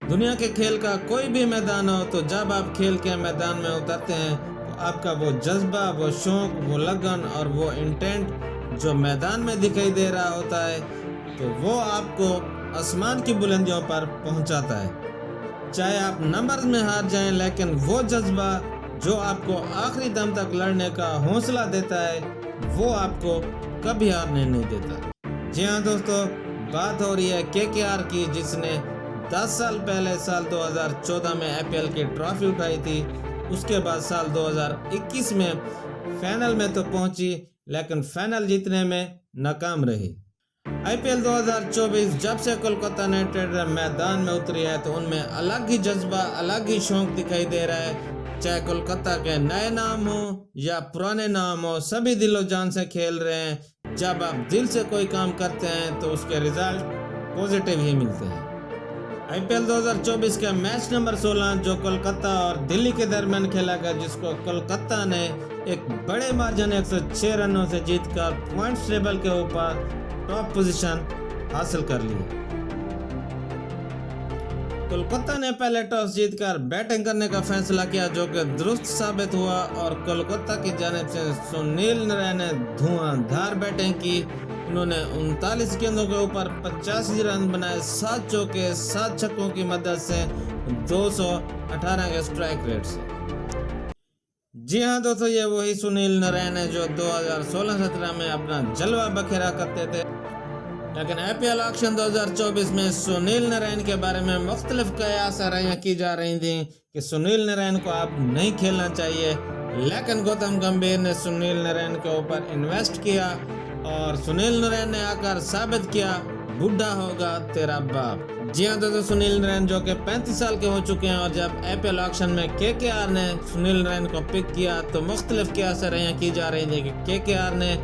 दुनिया के खेल का कोई भी मैदान हो, तो जब आप खेल के मैदान में उतरते हैं तो आपका वो जज्बा, वो शौक, वो लगन और वो इंटेंट जो मैदान में दिखाई दे रहा होता है, तो वो आपको आसमान की बुलंदियों पर पहुंचाता है। चाहे आप नंबर्स में हार जाएं, लेकिन वो जज्बा जो आपको आखिरी दम तक लड़ने का हौसला देता है, वो आपको कभी हारने नहीं देता। जी हाँ दोस्तों, बात हो रही है केकेआर की, जिसने 10 साल पहले साल 2014 में आईपीएल की ट्रॉफी उठाई थी। उसके बाद साल 2021 में फाइनल में तो पहुंची, लेकिन फाइनल जीतने में नाकाम रही। आईपीएल 2024 जब से कोलकाता नाइट राइडर मैदान में उतरी है, तो उनमें अलग ही जज्बा, अलग ही शौक दिखाई दे रहा है। चाहे कोलकाता के नए नाम हो या पुराने नाम हो, सभी दिलो जान से खेल रहे हैं। जब आप दिल से कोई काम करते हैं तो उसके रिजल्ट पॉजिटिव ही मिलते हैं। आईपीएल 2024 का मैच नंबर 16 जो कोलकाता और दिल्ली के दरमियान खेला गया, जिसको कोलकाता ने एक बड़े मार्जिन 106 रनों से जीतकर पॉइंट्स टेबल के ऊपर टॉप पोजीशन हासिल कर ली। कोलकाता ने पहले टॉस जीतकर बैटिंग करने का फैसला किया, जो कि दुरुस्त साबित हुआ और कोलकाता की जानिब से सुनील नारायण ने धुआंधार बैटिंग की। उन्होंने 39 गेंदों के ऊपर 85 रन बनाए, 7 चौके 7 छक्कों की मदद से 218 के स्ट्राइक रेट से। जी हाँ दोस्तों, ये वही सुनील नारायण है जो 2016-17 में अपना जलवा बखेरा करते थे। लेकिन आईपीएल ऑक्शन 2024 में सुनील नारायण के बारे में मुख्तलिफ कयास की जा रही थी कि सुनील नारायण को अब नहीं खेलना चाहिए, लेकिन गौतम गंभीर ने सुनील नारायण के ऊपर इन्वेस्ट किया और सुनील नारायण ने आकर साबित किया, बुढ़ा होगा तेरा बाप। जी हाँ दोस्तों, सुनील नारायण जो कि 35 साल के हो चुके हैं, और जब आईपीएल ऑक्शन में केकेआर ने सुनील नारायण को पिक किया तो मुख्तलिफ कयास की जा रही थी कि केकेआर ने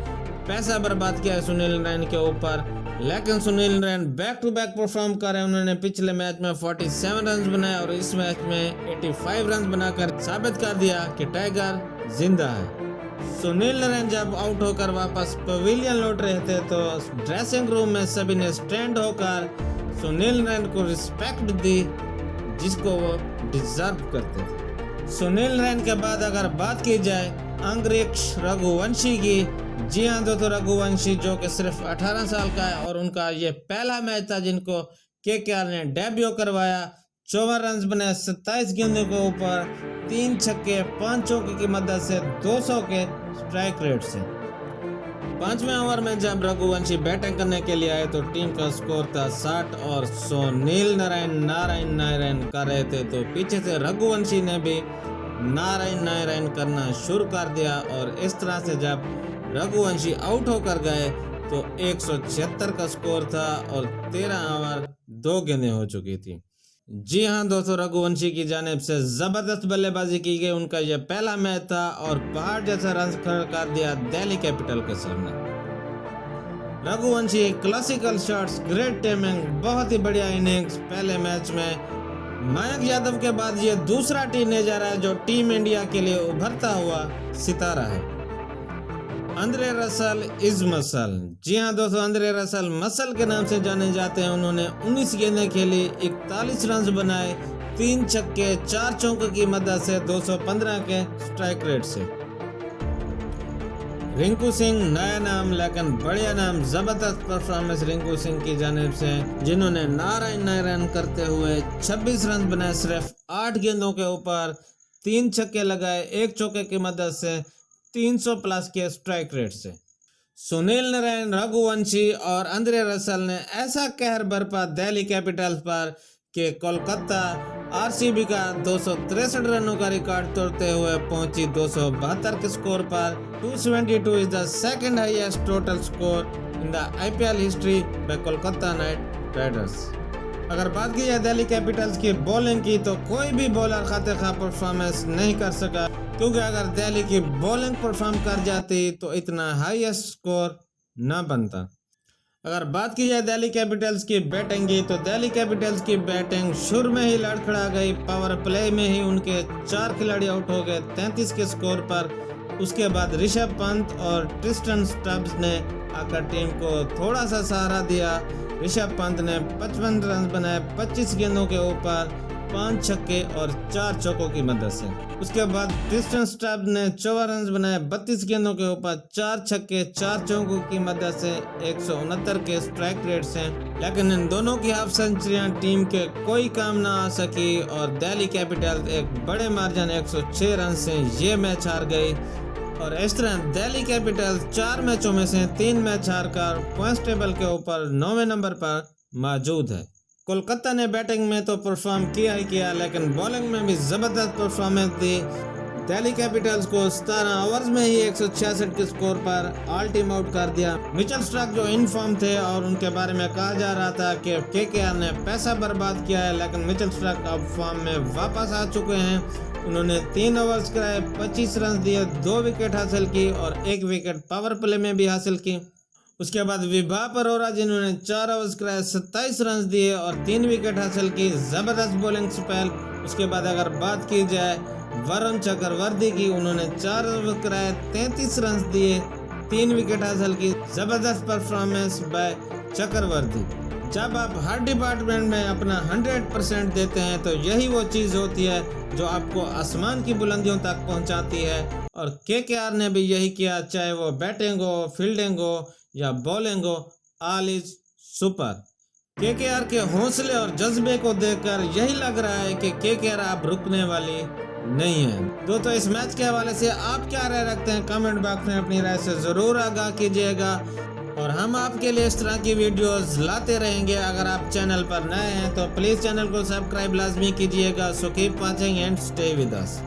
पैसा बर्बाद किया है सुनील नारायण के ऊपर। लेकिन Sunil Narayan back to back perform कर रहे हैं। उन्होंने पिछले मैच में 47 रन बनाए और इस मैच में 85 रन बनाकर साबित कर दिया कि टाइगर जिंदा है। सुनील नारायण जब आउट होकर वापस पवेलियन लौट रहे थे, तो ड्रेसिंग रूम में सभी ने स्टैंड होकर सुनील नारायण को रिस्पेक्ट दी, जिसको वो डिजर्व करते थे। सुनील नारायण के बाद अगर बात की जाए अंग्रेक्ष रघुवंशी की, जी हाँ दोस्तों, रघुवंशी जो कि सिर्फ 18 साल का है और उनका ये पहला मैच था जिनको केकेआर ने डेब्यू करवाया। 54 रन बने 27 गेंदों के ऊपर, 3 छक्के 5 चौके की मदद से 200 के स्ट्राइक रेट से। 5वें ओवर में जब रघुवंशी बैटिंग करने के लिए आए तो टीम का स्कोर था 60 और सुनील नारायण कर रहे थे, तो पीछे से रघुवंशी ने भी नारायण करना शुरू कर दिया और इस तरह से जब रघुवंशी आउट होकर गए तो 176 का स्कोर था और 13 ओवर 2 गेंदें हो चुकी थी। जी हाँ दोस्तों, रघुवंशी की जानिब से जबरदस्त बल्लेबाजी की गई। उनका यह पहला मैच था और पहाड़ जैसा रन खड़ा कर दिया दिल्ली कैपिटल के सामने। Raghuvanshi classical shots, great timing, बहुत ही बढ़िया इनिंग्स। पहले मैच में मयंक यादव के बाद ये दूसरा टीनेजर है जो टीम इंडिया के लिए उभरता हुआ सितारा है। Andre Russell is muscle. जी हाँ दोस्तों, आंद्रे रसल मसल के नाम से जाने जाते हैं। उन्होंने 19 गेंदें खेली, 41 रन बनाए, 3 छक्के 4 चौकों की मदद से 215 के स्ट्राइक रेट से। रिंकू सिंह नया नाम लेकिन बढ़िया नाम, जबरदस्त परफॉर्मेंस रिंकू सिंह की जानिब से, जिन्होंने नारायण करते हुए 26 रन बनाए सिर्फ 8 गेंदों के ऊपर, 3 छक्के लगाए, 1 चौके की मदद से 300 प्लस के स्ट्राइक रेट से। सुनील नारायण, रघुवंशी और आंद्रे रसल ने ऐसा कहर बरपा दिल्ली कैपिटल्स पर कि कोलकाता आरसीबी का 263 रनों का रिकॉर्ड तोड़ते हुए पहुंची 272 के स्कोर पर। 272 is the second highest total score in the IPL history by Kolkata night Riders. अगर बात की जाए दिल्ली कैपिटल्स की बॉलिंग की, तो कोई भी बॉलर खाते खा परफॉर्मेंस नहीं कर सका, क्योंकि अगर दिल्ली की बॉलिंग परफॉर्म कर जाती तो इतना हाईएस्ट स्कोर ना बनता। अगर बात की जाए दिल्ली कैपिटल्स की बैटिंग की, तो दिल्ली कैपिटल्स की बैटिंग शुरू में ही लड़खड़ा गई। पावर प्ले में ही उनके 4 खिलाड़ी आउट हो गए 33 के स्कोर पर। उसके बाद ऋषभ पंत और ट्रिस्टन स्टब्स ने आकर टीम को थोड़ा सा सहारा दिया ऋषभ पंत ने 55 रन बनाए 25 गेंदों के ऊपर 5 छक्के और 4 चौकों की मदद से। उसके बाद क्रिस्टन स्टब्स ने 54 रन बनाए 32 गेंदों के ऊपर 4 छक्के 4 चौकों की मदद से 169 के स्ट्राइक रेट से। लेकिन इन दोनों की हाफ सेंचुरियां टीम के कोई काम ना आ सकी और दिल्ली कैपिटल्स एक बड़े मार्जिन 106 रन से ये मैच हार गई। और इस तरह दिल्ली कैपिटल्स 4 मैचों में से 3 मैच हारकर पॉइंट्स टेबल के ऊपर 9वें नंबर पर मौजूद है। कोलकाता ने बैटिंग में तो परफॉर्म किया ही किया, लेकिन बॉलिंग में भी जबरदस्त परफॉर्मेंस दी। दिल्ली कैपिटल्स को 17 ओवर्स में ही 166 के स्कोर पर ऑल टीम आउट कर दिया। मिचेल स्टार्क जो इन फॉर्म थे और उनके बारे में कहा जा रहा था कि केकेआर ने पैसा बर्बाद किया है, लेकिन मिचेल स्टार्क अब फॉर्म में वापस आ चुके हैं। उन्होंने 3 ओवर्स कराए 25 रन दिए, 2 विकेट हासिल की और 1 विकेट पावर प्ले में भी हासिल की। उसके बाद विभाग अरोरा जिन्होंने 4 ओवर्स कराए 27 रन दिए और 3 विकेट हासिल की, जबरदस्त बॉलिंग स्पेल। उसके बाद अगर बात की जाए वरुण चक्रवर्ती की, उन्होंने 4 ओवर कराए 33 रन दिए, 3 विकेट हासिल की, जबरदस्त परफॉर्मेंस बाय चक्रवर्ती। जब आप हर डिपार्टमेंट में अपना 100% देते हैं तो यही वो चीज़ होती है जो आपको आसमान की बुलंदियों तक पहुंचाती है। और केकेआर ने भी यही किया, चाहे वो बैटिंग हो, फील्डिंग हो या बॉलिंग हो, ऑल इज सुपर। केकेआर के हौसले और जज्बे को देखकर यही लग रहा है कि केकेआर अब रुकने वाली नहीं है। दोस्तों इस मैच के हवाले से आप क्या राय रखते हैं? कमेंट बॉक्स में अपनी राय से ज़रूर आगाह कीजिएगा और हम आपके लिए इस तरह की वीडियोस लाते रहेंगे। अगर आप चैनल पर नए हैं तो प्लीज़ चैनल को सब्सक्राइब लाजमी कीजिएगा। So keep watching and stay with us.